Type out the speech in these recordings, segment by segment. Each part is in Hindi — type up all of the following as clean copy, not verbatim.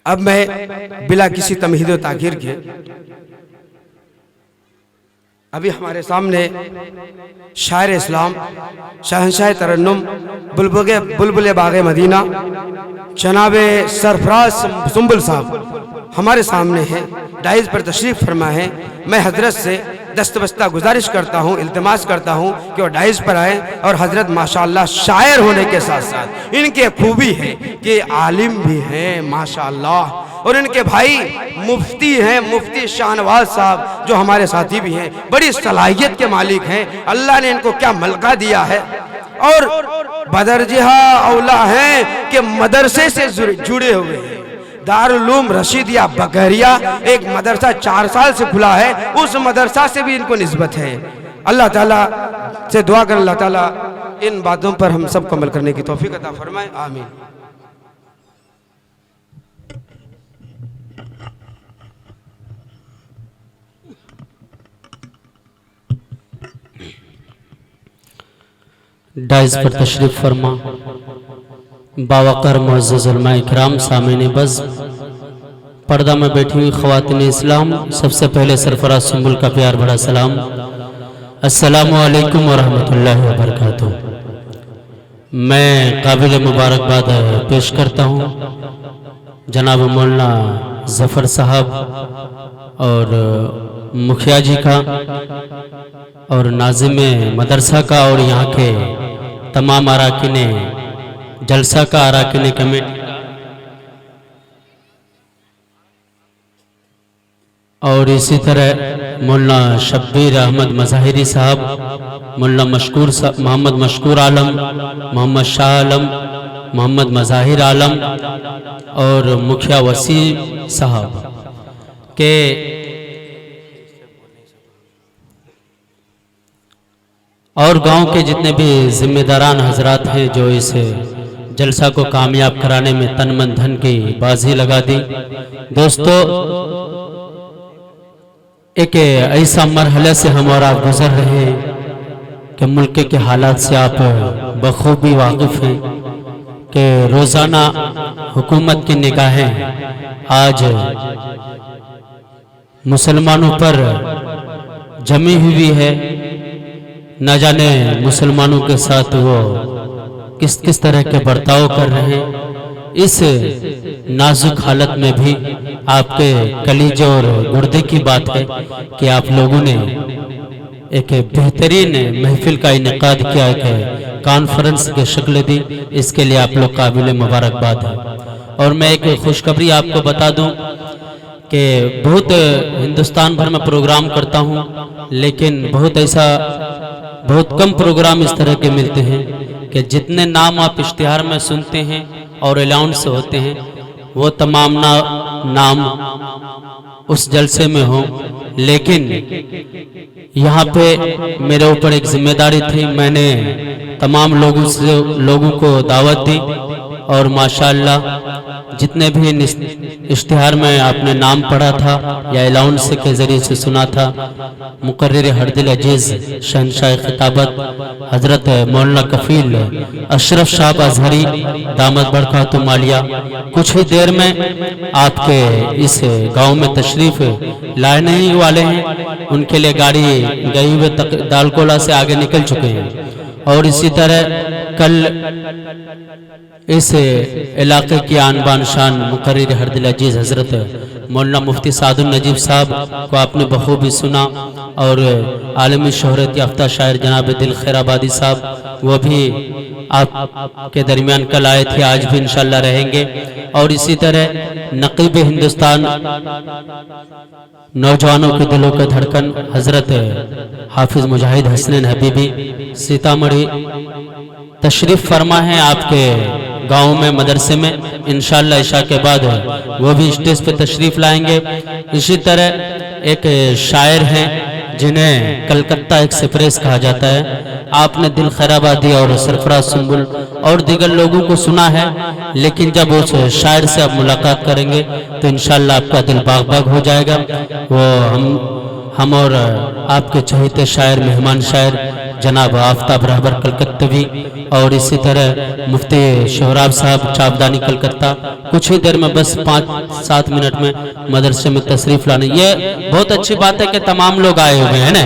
अब मैं बिला किसी तमहीद व ताखीर के अभी हमारे सामने शायर इस्लाम, शहंशाह तरन्नुम, बुलबुल बाग़े मदीना जनाबे सरफराज सुंबुल साहब हमारे सामने हैं, डाइज पर तशरीफ़ फरमा है। मैं हजरत से दस्तबस्ता गुजारिश करता हूँ, इल्तिमास करता हूँ कि वो डाइज पर आए। और हजरत माशाअल्लाह शायर होने के साथ साथ इनके खूबी है कि आलिम भी हैं माशाअल्लाह, और इनके भाई मुफ्ती हैं, मुफ्ती शाहनवाज साहब जो हमारे साथी भी हैं, बड़ी सलाहियत के मालिक हैं। अल्लाह ने इनको क्या मलका दिया है, और बदरजहा औला हैं कि मदरसे से जुड़े हुए हैं। दारुल उलूम रशीदिया बकरिया एक मदरसा 4 साल से खुला है, उस मदरसा से भी इनको निस्बत है। अल्लाह ताला से दुआ कर अल्लाह ताला इन बातों पर हम सब को अमल करने की तौफीक अता फरमाए, आमीन। डाइज पर तशरीफ फरमा बावकर मुअज़्ज़ज़ उलमा इकराम, सामने बज़, पर्दा में बैठी हुई ख़वातीन इस्लाम, सबसे पहले सरफराज सुंबुल का प्यार भरा सलाम, अस्सलामु अलैकुम व रहमतुल्लाहि व बरकातुहू। मैं काबिल मुबारकबाद पेश करता हूँ जनाब मौलाना ज़फ़र साहब और मुखिया जी का और नाज़िम मदरसा का और यहाँ के तमाम अराकीन जलसा का, अराकीन कमेटी और इसी तरह मौलाना शब्बीर अहमद मज़ाहिरी साहब, मौलाना मशकूर मोहम्मद मशकूर आलम, मोहम्मद शाह आलम, मोहम्मद मज़ाहिर आलम और मुखिया वसी साहब के और गांव के जितने भी जिम्मेदारान हजरात हैं जो इस जलसा को कामयाब कराने में तन मन धन की बाजी लगा दी। दोस्तों, एक ऐसा मरहले से हम और आप गुजर रहे हैं कि मुल्क के हालात से आप बखूबी वाकिफ हैं कि रोज़ाना हुकूमत की निगाहें आज मुसलमानों पर जमी हुई है। न जाने मुसलमानों के साथ वो किस किस तरह के बर्ताव कर रहे हैं। इस नाजुक हालत में भी आपके कलीजे और गुर्दे की बात है कि आप लोगों ने एक बेहतरीन महफिल का इनेकाद किया, एक कॉन्फ्रेंस की शक्ल दी, इसके लिए आप लोग काबिल मुबारकबाद है। और मैं एक खुशखबरी आपको बता दूं कि बहुत हिंदुस्तान भर में प्रोग्राम करता हूं, लेकिन बहुत कम प्रोग्राम इस तरह के मिलते हैं कि जितने नाम आप इश्तिहार में सुनते हैं और अनाउंस होते हैं वो तमाम नाम उस जलसे में हो। लेकिन यहाँ पे मेरे ऊपर एक जिम्मेदारी थी, मैंने तमाम लोगों को दावत दी और माशाअल्लाह जितने भी इश्तिहार में आपने नाम पढ़ा था या अलाउंस के जरिए से सुना था, मुकर्रिर हरदिल अजीज़ शहंशाह खिताबत हजरत मौलाना कफील अशरफ शाह अजहरी दामद बरकातुहू मालिया कुछ ही देर में आपके इस गांव में तशरीफ लाने ही वाले हैं। उनके लिए गाड़ी गई हुए दालकोला से आगे निकल चुके हैं। और इसी तरह कल इस इलाके की आन बान शान मुकर्रिर हरदिल अजीज़ हजरत मौलाना मुफ्ती सादुल नजीब साहब को आपने बखूबी सुना, और आलमी शोहरत याफ्ता शायर जनाब दिल खैराबादी साहब वो भी आपके दरमियान कल आए थे, आज भी इंशाल्लाह रहेंगे। और इसी तरह नकीब हिंदुस्तान नौजवानों के दिलों के धड़कन हजरत हाफिज मुजाहिद हसनैन हबीबी सीतामढ़ी तशरीफ फरमा है आपके गांव में मदरसे में, इंशाल्लाह इशा के बाद वो भी स्टेज पे तशरीफ लाएंगे। इसी तरह एक शायर हैं जिन्हें कलकत्ता एक्सप्रेस कहा जाता है, आपने दिल खैराबादी और सरफराज सुंबुल और दीगर लोगों को सुना है, लेकिन जब उस शायर से आप मुलाकात करेंगे तो इंशाल्लाह आपका दिल बाग बाग हो जाएगा। वो हम और आपके चहेते शायर, मेहमान शायर जनाब आफ्ताब रहबर कलकत्तवी और इसी तरह मुफ्ती शोहराब साहब चापदानी कलकत्ता कुछ ही देर में बस 5-7 मिनट में मदरसे में तशरीफ लाने। ये बहुत अच्छी बात है कि तमाम लोग आए हुए हैं ना।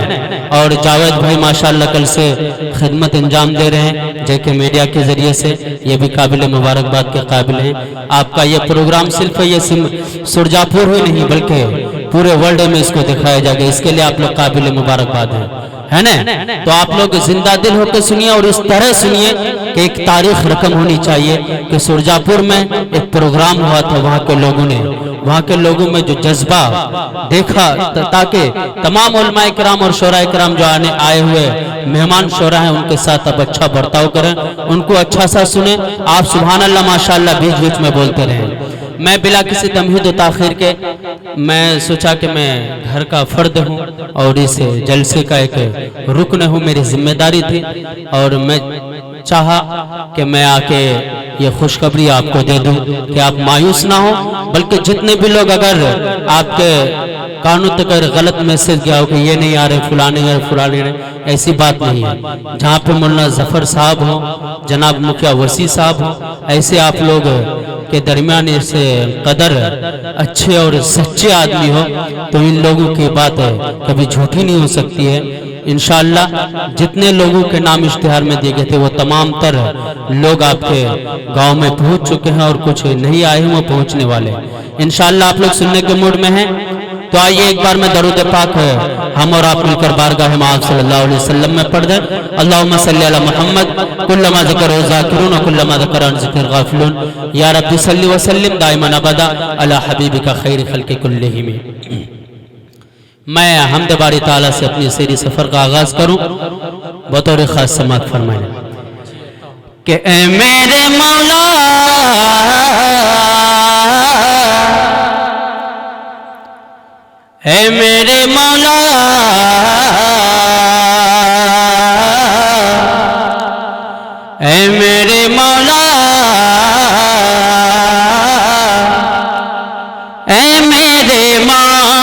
और जावेद भाई माशाल्लाह कल से खिदमत अंजाम दे रहे हैं जेके मीडिया के जरिए से, ये भी काबिल मुबारकबाद के काबिल हैं। आपका ये प्रोग्राम सिर्फ ये सुरजापुर ही नहीं बल्कि पूरे वर्ल्ड में इसको दिखाया जाएगा, इसके लिए आप लोग काबिल मुबारकबाद है ना। तो आप लोग जिंदा दिल होकर सुनिए और इस तरह सुनिए कि एक तारीख रकम होनी चाहिए कि सुरजापुर में एक प्रोग्राम हुआ था, वहाँ के लोगों में जो जज्बा देखा ताकि तमाम उलमा इकराम और शोरा इकराम जो आए हुए मेहमान शोरा हैं उनके साथ अब अच्छा बर्ताव करें, उनको अच्छा सा सुने। आप सुभान अल्लाह माशाअल्लाह बीच बीच में बोलते रहें। मैं बिला किसी तमहीद व ताखिर के मैं सोचा कि मैं घर का फर्द हूँ और इस जलसे का एक रुकन हूँ, मेरी जिम्मेदारी थी और मैं चाहा कि मैं आके ये खुशखबरी आपको दे दूं कि आप मायूस ना हो, बल्कि जितने भी लोग अगर आपके कानों तक गलत मैसेज गया हो कि ये नहीं आ रहे फुलाने रहे, ऐसी बात नहीं है। जहाँ पे मुन्ना जफर साहब हो, जनाब मुखिया वसी साहब हो, ऐसे आप लोग के दरमियान से कदर अच्छे और सच्चे आदमी हो तो इन लोगों की बात कभी झूठी नहीं हो सकती है। इंशाअल्लाह जितने लोगों के नाम इश्तिहार में दिए गए थे वो तमाम तर लोग आपके गांव में पहुंच चुके हैं और कुछ नहीं आए हैं वो पहुंचने वाले। इंशाअल्लाह आप लोग सुनने के मूड में हैं तो आइए एक बार में दरूद पाक हम और आप मिलकर बारगाह मआब सल्लल्लाहु अलैहि वसल्लम में पढ़ दें। अल्लाहुम्मा सल्ली अला मुहम्मद कुल्लमा ज़करहु ज़ाकिरून व कुल्लमा ज़करहु अन ज़िक्र गाफिलून या रब्बी सल्ली व सल्लिम दाइमन अबदा अला हबीबिका खैर खल्क़ि कुल्लिहिम। मैं हम्द बारी ताला से अपनी सैरी सफर का आगाज करूं, बतौर खास समात फरमाए कि ए मेरे मौला ए मेरे मौला ए मेरे मौला ए मेरे मौला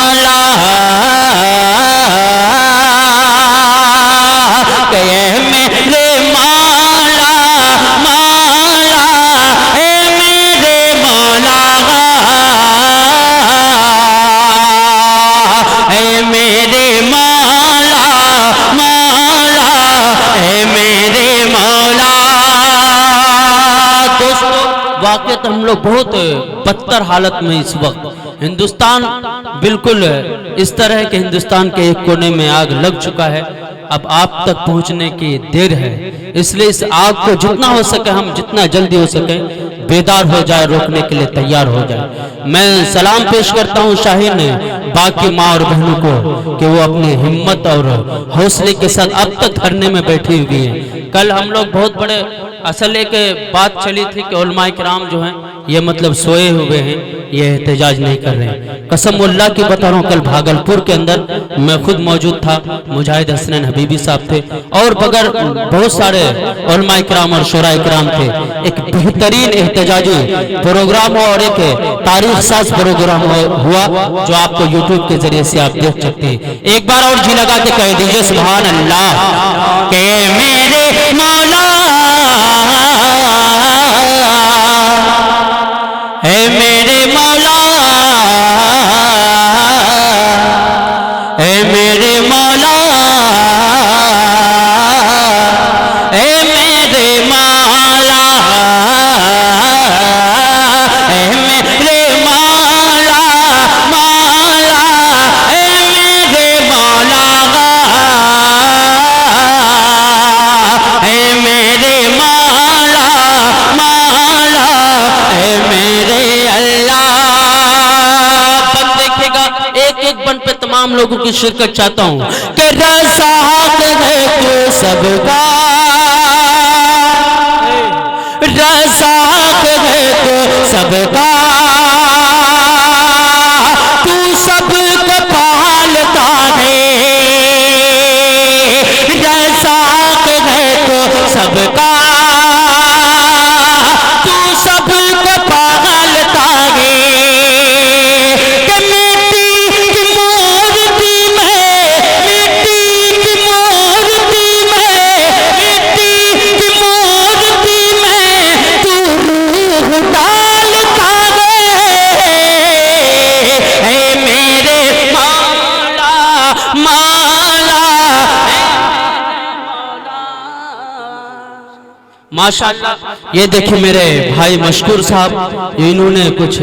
तो हम लोग बहुत बदतर हालत में इस वक्त, हिंदुस्तान बिल्कुल इस तरह के हिंदुस्तान के एक कोने में आग लग चुका है। अब आप तक पहुंचने की देर है, इसलिए इस आग को जितना हो सके हम जितना जल्दी हो सके बेदार हो जाए, रोकने के लिए तैयार हो जाए। मैं सलाम पेश करता हूं शाहीन बाकी माँ और बहनों को कि वो अपनी हिम्मत और हौसले के साथ अब तक धरने में बैठी हुई हैं। कल हम लोग बहुत बड़े असल एक बात चली थी कि उलमाए किराम जो हैं ये मतलब सोए हुए हैं, ये एहतजाज नहीं कर रहे हैं। कसम अल्लाह की बता रहा हूँ, कल भागलपुर के अंदर मैं खुद मौजूद था, मुजाहिद हसनैन हबीबी साहब थे और बगैर बहुत सारे उलमाए किराम और शोरा किराम थे। एक बेहतरीन एहतजाजी प्रोग्राम और एक तारीख साज प्रोग्राम हुआ जो आपको यूट्यूब के जरिए से आप देख सकते हैं। एक बार और जी लगा के कह दीजिए सुभान अल्लाह के मेरे मौला है मेरे मौला है मेरे मौला है मेरे मौला है मेरे मौला मौला है मेरे मौला है मेरे मौला मौला है मेरे अल्लाह। बन देखेगा एक एक बन पे तमाम लोगों की शिरकत चाहता हूँ कि रज़ाक़ है तू सबका, रज़ाक़ है तू सबका, तू सबको पालता है, रज़ाक़ है तू सबका, तू सबको पालता है। कि मिट्टी की मूर्ति में, मिट्टी की मूर्ति में माशाअल्लाह। ये देखिए मेरे भाई मशकूर साहब, इन्होंने कुछ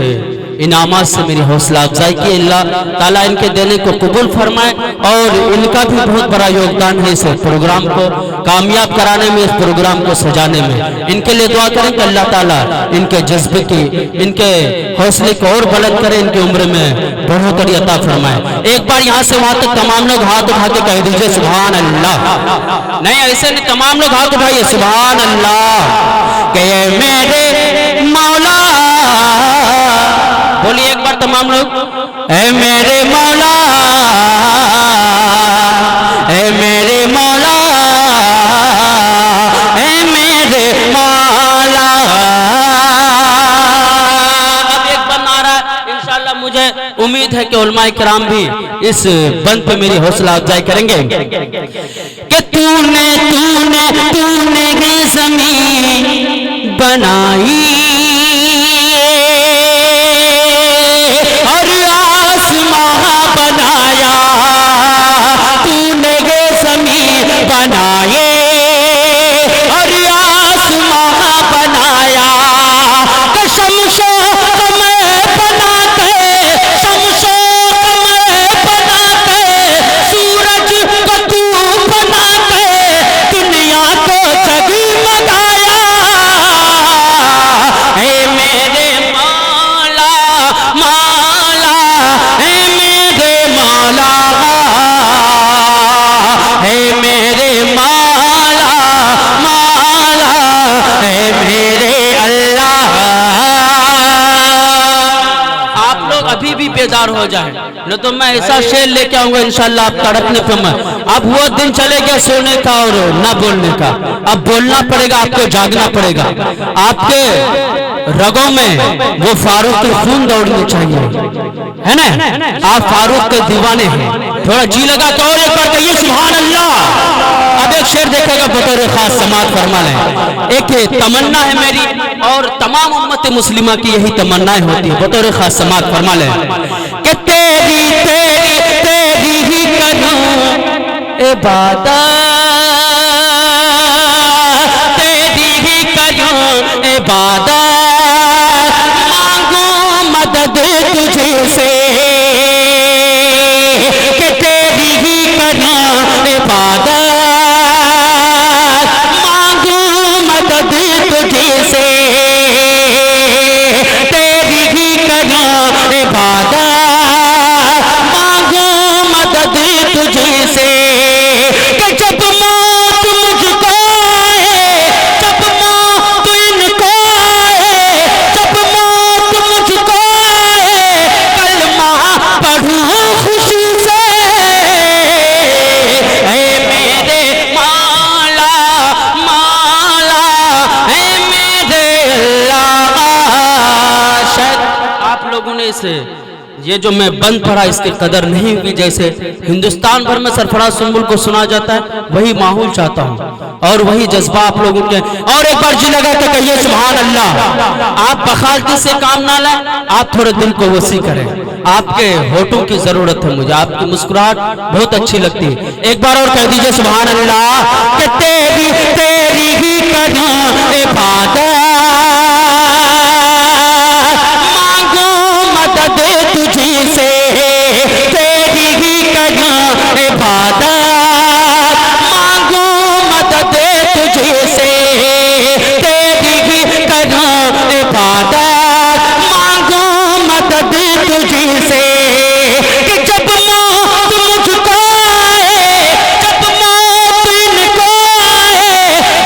इनामात से मेरी हौसला अफजाई की। अल्लाह ताला इनके देने को कबूल फरमाए और इनका भी बहुत बड़ा योगदान है इस प्रोग्राम को कामयाब कराने में, इस प्रोग्राम को सजाने में। इनके लिए दुआ करें कि अल्लाह ताला इनके जज्बे की, इनके हौसले को और बुलंद करे, इनकी उम्र में बढ़ोतरी अता फरमाए। एक बार यहाँ से वहां तक तमाम लोग हाथ उठा के कह दीजिए सुभान अल्लाह। नहीं ऐसे नहीं, तमाम लोग हाथ उठाइए सुभान अल्लाह। कि मेरे मौला, बोलिए एक बार तमाम लोग, ऐ मेरे मौला, ऐ मेरे मौला, ऐ मेरे मौला। अब एक बंद आ रहा है, इंशाअल्लाह मुझे उम्मीद है कि उलमाए किराम भी इस बंद पे मेरी हौसला अफजाई करेंगे कि तूने तूने तूने ज़मीन बनाई और आसमां बनाया, तूने ये ज़मीन बनाए और आसमां बनाया। शमशो कमर बनाते, शमशो कमर बनाते, सूरज को तू बनाते, दुनिया को जगमगाया। हे मेरे मौला मौला, हे मेरे मौला, हे मेरे मौला मौला, हे मेरे अल्लाह। आप लोग अभी भी बेदार हो जाए, न तो मैं ऐसा शेर लेके आऊंगा इंशाल्लाह आप तड़पने पे मैं। अब वो दिन चले गया सोने का और ना बोलने का, अब बोलना पड़ेगा, आपको जागना पड़ेगा। आपके रगों में वो फारूक के खून दौड़ने चाहिए, है ना? आप फारूक के दीवाने हैं। थोड़ा जी लगा तो और एक बार कहिए सुभान अल्लाह। अब एक शेर देखेगा बतौर खास समात फरमा लें। एक तमन्ना है मेरी और तमाम उम्मत मुस्लिमा की यही तमन्नाएं होती है, बतौर खास समात फरमा लें कि तेरी तेरी तेरी ही करूं इबादत, तेरी ही करूं इबादत, मांगू मदद तुझे से कि तेरी ही करूं इबादत, मांगू मदद तुझे से, तेरी ही करूं इबादत, मांगू मदद तुझे से। कि जब मौत मुझको आए, जब मौत इनको आए, जब मौत मुझको आए, कलमा पढ़ूं खुशी से। ऐ मेरे मौला मौला, ऐ मेरे अल्लाह। शायद आप लोगों ने इसे ये जो मैं बंद पढ़ा इसकी कदर नहीं हुई, जैसे हिंदुस्तान भर में सरफराज सुंबुल को सुना जाता है वही माहौल चाहता हूँ और वही जज्बा आप लोगों के। और एक बार जी लगा के कहिए सुभान अल्लाह। आप बखालती से काम ना लाएं, आप थोड़े दिल को वसी करें। आपके होठों की जरूरत है मुझे, आपकी मुस्कुराहट बहुत अच्छी लगती है। एक बार और कह दीजिए सुभान अल्लाह कि तेरी तेरी ही करूं इबादत, तुझी से, तेरी ही करूं इबादत, मांगू मदद तुझी से, तेरी ही करूं इबादत, मांगू मदद तुझी से। कि जब मौत मुझको आए, जब मौत इनको आए,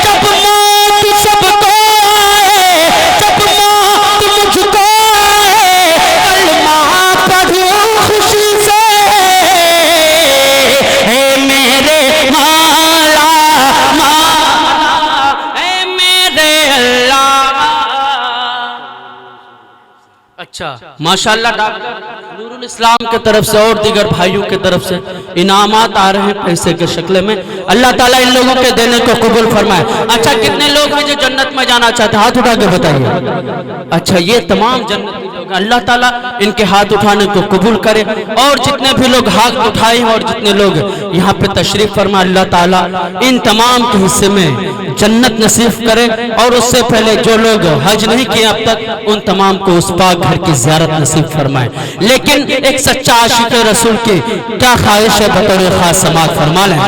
जब मौत सबको आए, जब मौत मुझको आए, कलमा पढ़ूं खुशी से। हे मेरे मौला मौला, हे मेरे अल्लाह। अच्छा माशाअल्लाह, डॉक्टर नूरुल इस्लाम के तरफ से और दीगर भाइयों की तरफ से इनामात आ रहे हैं पैसे के शक्ल में। अल्लाह ताला इन लोगों के देने को कबूल फरमाए। अच्छा कितने लोग हैं जो जन्नत में जाना चाहते हैं, हाथ उठा के बताइए। अच्छा ये तमाम जन्नती लोग, अल्लाह ताला इनके हाथ उठाने को कबूल करे। और जितने भी लोग हाथ उठाए और जितने लोग यहाँ पे तशरीफ फरमा, अल्लाह ताला इन तमाम के हिस्से में जन्नत नसीब करे, और उससे पहले जो लोग हज नहीं किए अब तक उन तमाम को उस पाक घर की ज़ियारत नसीब फरमाए। लेकिन एक सच्चा आशिक रसूल की क्या ख्वाहिश है, बतौर खास समाअत फरमा लें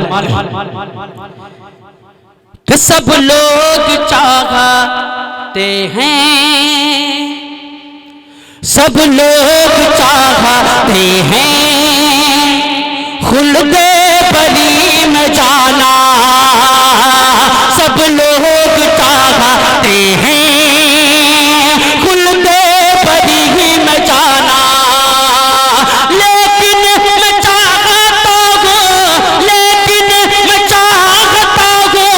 कि सब लोग चाहते हैं, सब लोग चाहते हैं खुल्दे बरी में जाना, सब लोग चाहते हैं खुल्दे बरी में जाना। लेकिन मैं चाहता हूँ, लेकिन मैं चाहता हूँ,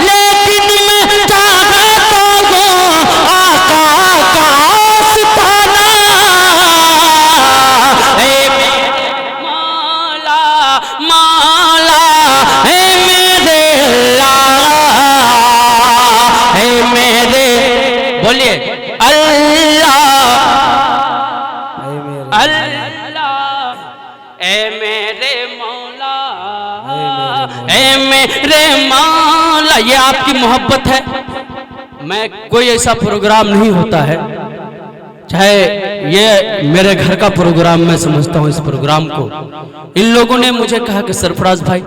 लेकिन मैं चाहता हूँ आका का आस्ताना। ए मौला मौला है मेरे अल्लाह, है मेरे, बोलिए अल्लाह अल्लाह, ए मेरे मौला, ए मेरे मौला। ये आपकी मोहब्बत है। मैं कोई ऐसा प्रोग्राम नहीं होता है, चाहे ये मेरे घर का प्रोग्राम, मैं समझता हूँ इस प्रोग्राम को। इन लोगों ने मुझे कहा कि सरफराज भाई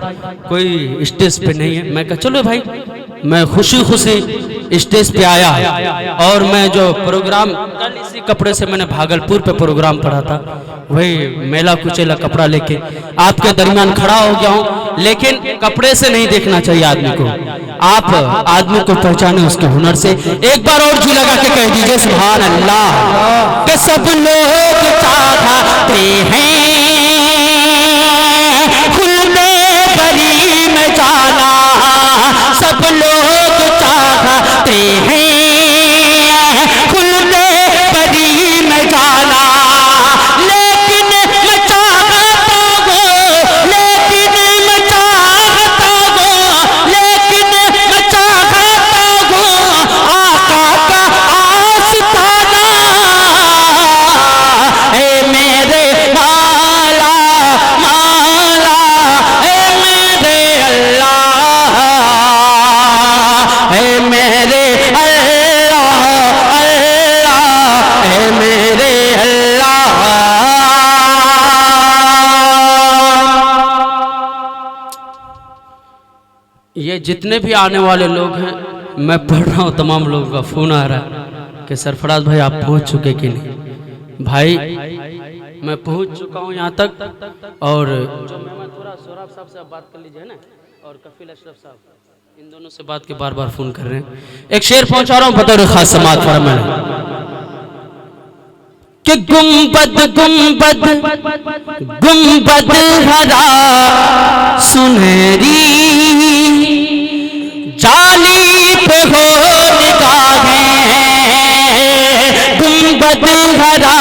कोई स्टेज पे नहीं है। मैं कहा चलो भाई, मैं खुशी खुशी स्टेज पे आया, और मैं जो प्रोग्राम कल इसी कपड़े से मैंने भागलपुर पे प्रोग्राम पढ़ा था, वही मेला कुचेला कपड़ा लेके आपके दरमियान खड़ा हो गया हूँ। लेकिन कपड़े से नहीं देखना चाहिए आदमी को, आप आदमी को पहचाने उसके हुनर से। एक बार और जी लगा के कह दीजिए सुभान अल्लाह। कि सब लोग चाहते हैं खुल्दे बरी में जाना, सब लोग चाहते हैं खुल्दे बरी में जाना। लेकिन मैं चाहता हूँ, लेकिन मैं चाहता हूँ, लेकिन मैं चाहता हूँ आका का आस्ताना। ए मेरे मौला मौला, ए मेरे अल्लाह, ए मेरे अल्लाह अल्लाह, ए मेरे अल्लाह। ये जितने भी आने वाले लोग हैं, मैं पढ़ रहा हूँ, तमाम लोगों का फोन आ रहा है कि सरफराज भाई आप पहुँच चुके कि नहीं। भाई मैं पहुँच चुका हूँ यहाँ तक, और जो मेहमान थोड़ा सोराब साहब से आप बात कर लीजिए ना, और कफील अशरफ साहब, इन दोनों से बात के बार बार फोन कर रहे हैं। एक शेर पहुंचा रहा हूँ, बतौर खास समाअत फरमाएं कि गुंबद गुंबद गुंबद हरा सुनहरी जाली पे हो निगाहें, गुंबद हरा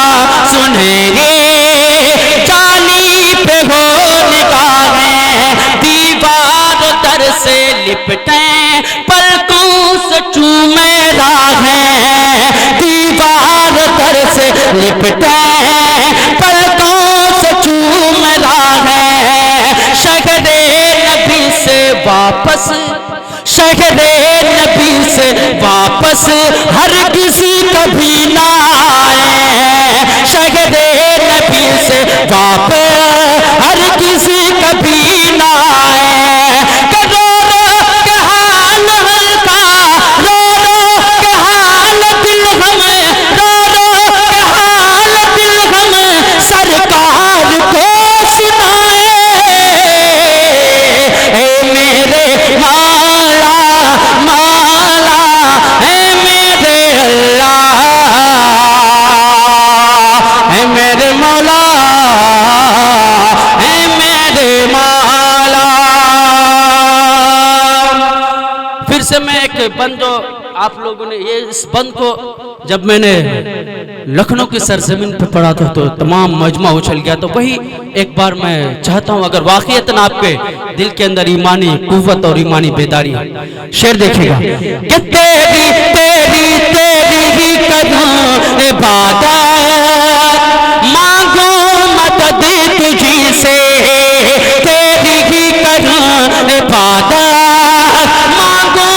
सुनहरी जाली पे हो निगाहें। दीवार दर से लिपटे पलकों से चूमे राहें, दीवार दर से लिपटे पलकों से चूम राहें। शहरे नबी से वापस, शहरे नबी से वापस हर किसी कभी ना आए। शहरे नबी से वापस हर किसी कभी ना आए। रो रो के हाल हल्का, रो रो के हाल दिल हमें, रो रो के हाल दिल हमें सरकार को सुनाए। ए मेरे मौला मौला, ए मेरे अल्लाह, ए मेरे मौला, ए मेरे मौला। फिर से मैं एक बंद, जो आप लोगों ने ये इस बंद को जब मैंने लखनऊ की सरजमीन पे पढ़ा था तो तमाम मजमा उछल गया। तो वही एक बार मैं चाहता हूँ, अगर वाकईतन आपके दिल के अंदर ईमानी कुव्वत और ईमानी बेदारी है, शेर देखिएगा कि तेरी तेरी तेरी ही कदम इबादत, मांगो मदद तुझी से, तेरी ही कदम इबादत, मांगो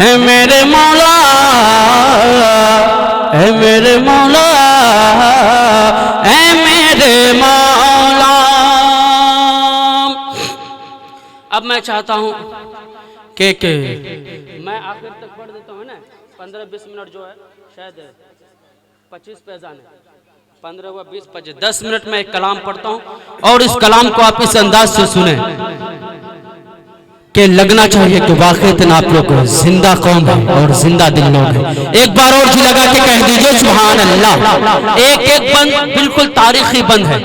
है मेरे मौला, है मेरे मौला, है मेरे मौला। अब मैं चाहता हूं कि मैं आखिर तक पढ़ देता हूं ना, 15-20 मिनट जो है, शायद 25 पे अज़ान है, 15 व 20 25 10 मिनट में एक कलाम पढ़ता हूं और इस कलाम को आप इस अंदाज से सुने कि लगना चाहिए कि वाकईतन आप लोग जिंदा कौम है और जिंदा दिल लोग हैं। एक बार और जी लगा के कह दीजिए सुभान अल्लाह। एक एक बंद बिल्कुल तारीखी बंद है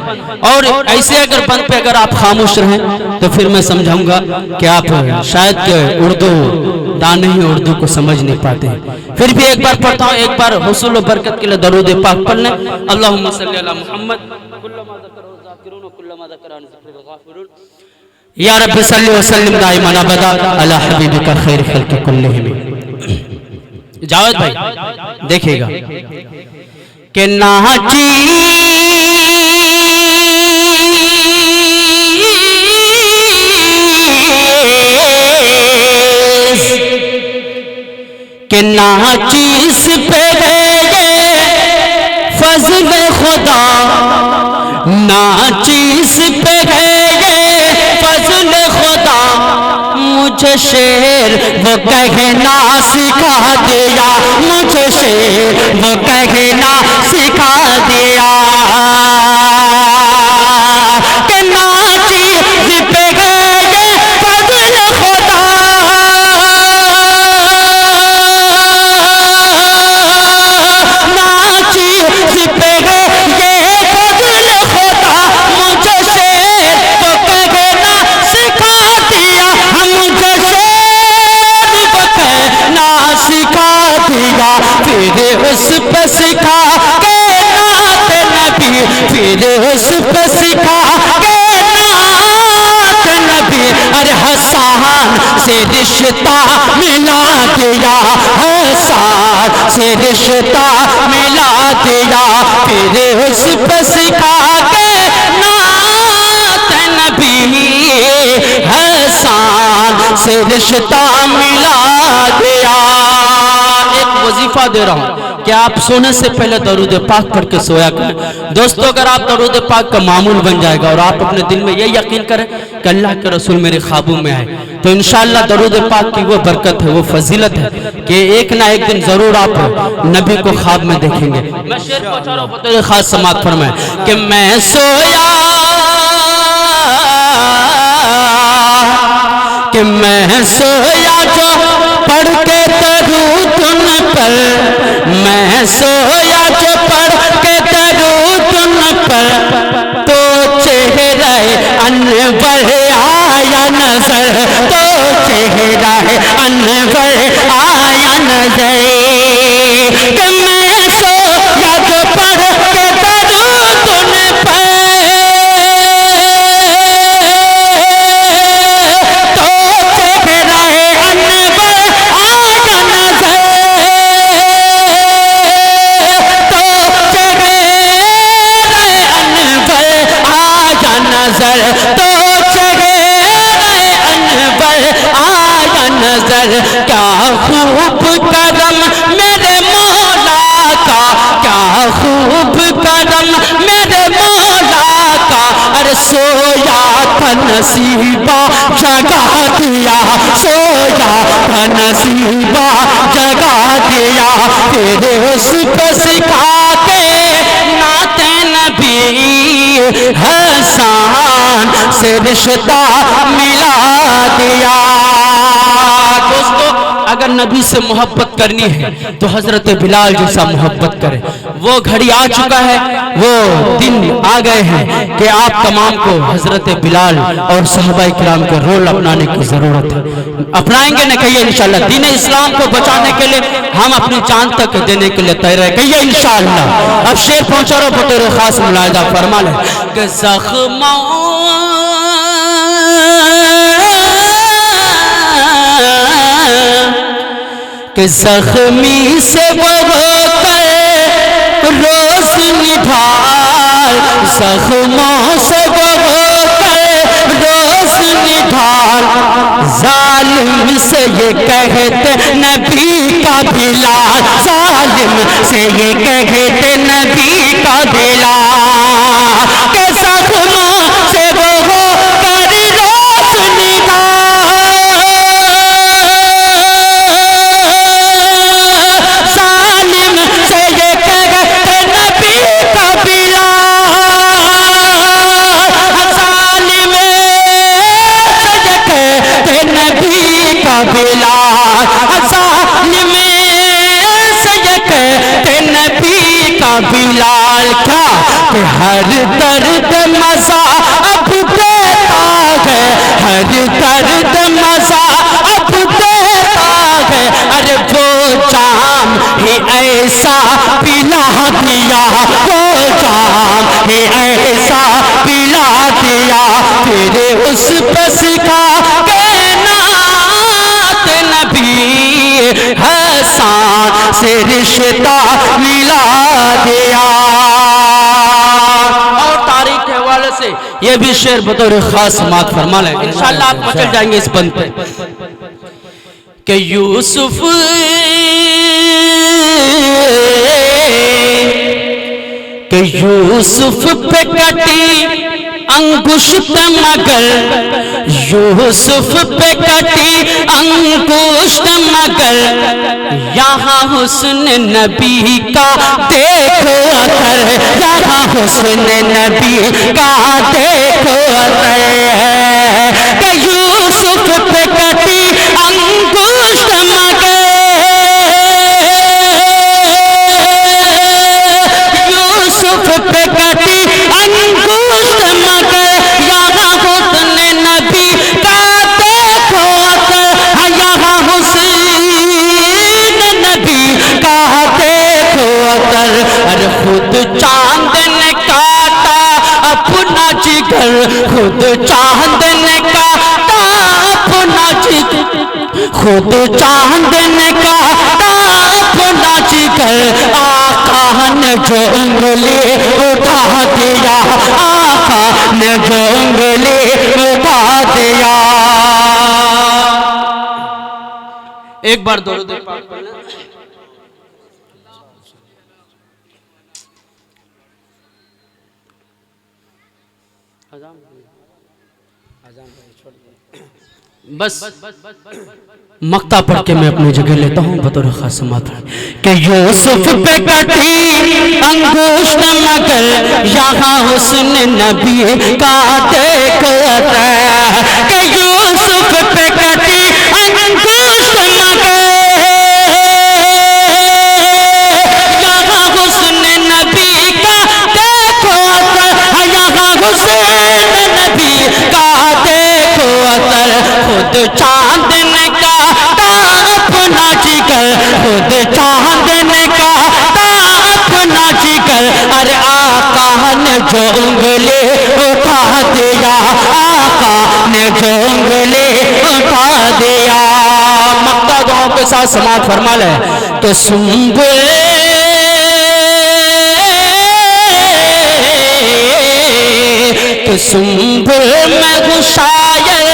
और ऐसे अगर बंद पे अगर आप खामोश रहें तो फिर मैं समझाऊंगा कि आप शायद उर्दू दाने ही उर्दू को समझ नहीं पाते हैं। फिर भी एक बार पढ़ता हूँ, एक बार हुसूल व बरकत के लिए दरूद पाक पढ़ लें। अल्लाहुम्मा सल्ली अला मुहम्मद कुल्लमा ज़करहु ज़ाकिरून व कुल्लमा ज़करा अन ज़िक्रिही गाफ़िरून। या रब्बि सल्लि व सल्लिम दाइमन अबदा अला हबीबिका खैर खल्क़ि कुल्लिहिम। जावेद भाई देखिएगा कि नाची कि नाचीस पे गए फज़ल खुदा, नाचीस पे गए फज़ल खुदा, मुझे शेर वो कहना सिखा दिया, मुझे शेर वो कहना सिखा दिया कि नाचीस पे गए फज़ल खुदा, फिर उस पे सिखा के नात नबी, फिर उस पे सिखा के नात नबी। अरे हसान से रिश्ता मिला दिया, हसान से रिश्ता मिला दिया, फिर उस पे सिखा के नात नबी, हसान से रिश्ता मिला दिया। वजीफा दे रहा हूं कि आप सोने से पहले दरूद पाक पढ़ के सोया करें। दोस्तों अगर आप दरूद पाक का मामूल बन जाएगा और आप अपने दिल में ये यकीन करें कि अल्लाह के रसूल मेरे ख्वाबों में आए, तो इंशाअल्लाह दरूद पाक की वो बरकत है, वो फजीलत है कि एक ना एक दिन जरूर आप नबी को ख्वाब में देखेंगे। मैं शेर पहुंचा रहा हूं, खास समात फरमाए कि मैं सोया, कि मैं सोया जो पढ़ के दरूद उन पर, मैं सोया जो पढ़ के दरूद उन पर, तो चेहरा अनवर आया नजर, तो चेहरा अनवर आया नजर। कि मैं सोया जो पढ़ के दरूद उन पर, क्या खूब करम मेरे मौला का, क्या खूब करम मेरे मौला का। अरे सोया था नसीबा जगा दिया, सोया था नसीबा जगा दिया, फिर उस पर सिखा के नाते नबी, हसान से रिश्ता मिला दिया। दोस्तों अगर नबी से मोहब्बत करनी है तो हजरत बिलाल जैसा मोहब्बत करें। वो घड़ी आ चुका है, वो दिन आ गए हैं कि आप तमाम को हजरत बिलाल और सहाबा किराम के रोल अपनाने की जरूरत है। अपनाएंगे न कहिए इंशाअल्लाह। दीन इस्लाम को बचाने के लिए हम अपनी जान तक देने के लिए तैयार है, कहिए इंशाअल्लाह। अब शेर पहुंचा रहा बतौर खास मुलाहिजा फरमा ले कि ज़ख्मों कि ज़ख्मी से वो कर रोज निभाल, ज़ख्मों से वो कर रोज निभाल, बिलाल, जालिम से ये कहते नबी का बिलाल, जालिम से ये कहते नबी का बिलाल, कैसा गुमा से वो हो कर रोशनी का, जालिम से ये कहते नबी का बिलाल, जालिम से ये कहते नबी का बिलाल, जालिम से ये कहते नबी का बिलाल, क्या कि हर दर्द मजा अब देता है, हर दर्द मजा अब देता है, अरे वो जाम ही ऐसा पिला दिया, वो जाम ही ऐसा पिला दिया, फिर उस पर सिखा के नात नबी हसन से रिश्ता मिला दिया। और तारीख के हवाले से ये भी शेर बतौर खास समात फरमा लें, इंशाअल्लाह आप मचल जाएंगे इस बंद पे, कि यूसुफ पे कटी अंगुष्ठ मगर, यूसुफ पे कटी अंगुष्ठ मगर, यहाँ हुस्न नबी का देखो अतर, यहाँ हुस्न नबी का देखो अतर, कि यूसुफ पे कटी अंगुष्ठ मगर, यूसुफ पे कटी अंगुष्ठ मगर, यहाँ हुस्न नबी का देखो अतर, यहाँ हुस्न नबी का देखो अतर, अरे खुद चांद ने काटा अपना जिगर, खुद चांद ने काटा अपना जिगर, खुद चांद ने काटा अपना जिगर, आका ने जो उंगली उठा दिया, आका ने जो उंगली उठा दिया। एक बार दो पाक पढ़ना। बस मक्ता पढ़ के मैं अपनी जगह लेता हूँ बतौर खास समात, कि यूसुफ पे कटी अंगुष्ठ मगर, यहाँ हुस्न नबी का देखो अतर, कि यूसुफ पे कटी अंगुष्ठ मगर, यहाँ हुस्न नबी का देखो अतर, यहाँ हुस्न नबी का देखो अतर, खुद चांद ने काटा अपना जिगर, खुद चांद ने काटा अपना जिगर, अरे आका ने जो उंगली उठा दिया, आका ने जो उंगली उठा दिया। मक्ता गाँव के साथ समात फरमा ले, तो सुंबुल सुंबुल में हूँ शायर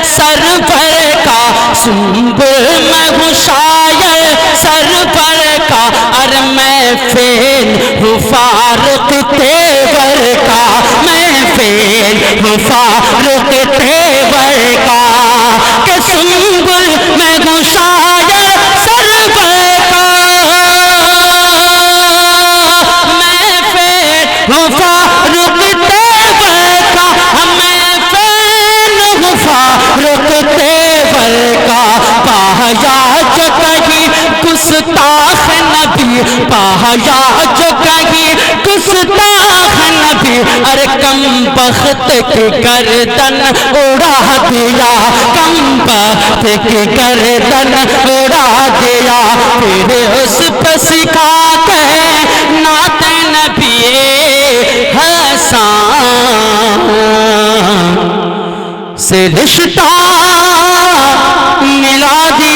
सरवर का, सुंबुल में हूँ शायर सरवर का, अरे मैं फेल हूँ फारुक तेवर का, मैं फेल हूँ फारुक तेवर का, कि सुंबुल में हूँ शायर सरवर का, मैं फेल हूँ फारुक तेवर का, मैं फेल हूँ फारुक तेवर का, पाया जो कहीं गुस्ताख नबी, पाया जो कहीं गुस्ताख नबी, अरे कम बख्त की गर्दन उड़ा दिया, कम बख्त की गर्दन उड़ा दिया, फिर उस पर सिखा के नात नबी हसन से रिश्ता मिला दिया।